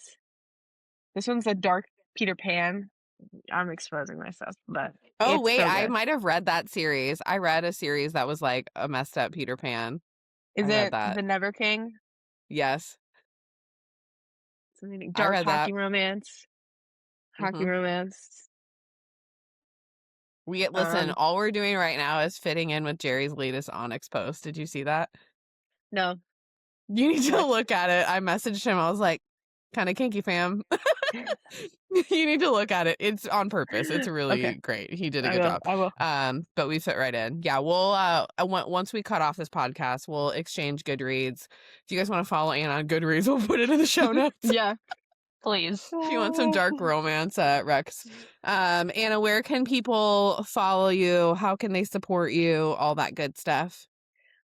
this one's a dark Peter Pan. I'm exposing myself, but Oh, it's wait, so I good. might have read that series. I read a series that was like a messed up Peter Pan. Is I read it that. The Never King? Yes. Something I dark read hockey that. romance. Hockey romance. Listen, all we're doing right now is fitting in with Jerry's latest Onyx post. Did you see that? No. You need to What? look at it. I messaged him. I was like, kind of kinky, fam. You need to look at it. It's on purpose. It's really great. He did a good job. I will. But we fit right in. Yeah, we'll once we cut off this podcast, we'll exchange Goodreads. If you guys want to follow Anna on Goodreads, we'll put it in the show notes. Yeah. Please. If you want some dark romance, Rex. Anna, where can people follow you? How can they support you? All that good stuff.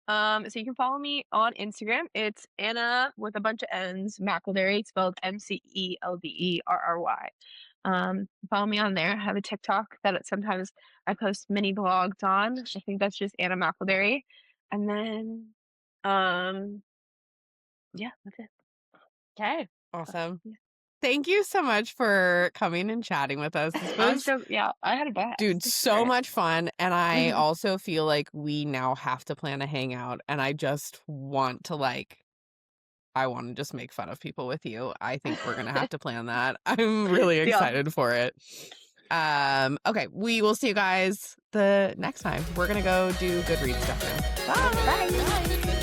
So you can follow me on Instagram. It's Anna with a bunch of N's, McElderry, spelled MCELDERRY. Follow me on there. I have a TikTok that sometimes I post mini vlogs on. I think that's just Anna McElderry. And then, yeah, that's it. Okay. Awesome. Thank you so much for coming and chatting with us. This was, I had a blast. dude, so much fun. And I also feel like we now have to plan a hangout. And I just want to I want to just make fun of people with you. I think we're going to have to plan that. I'm really excited for it. Okay, we will see you guys the next time. We're going to go do Goodreads stuff now. Bye. Bye.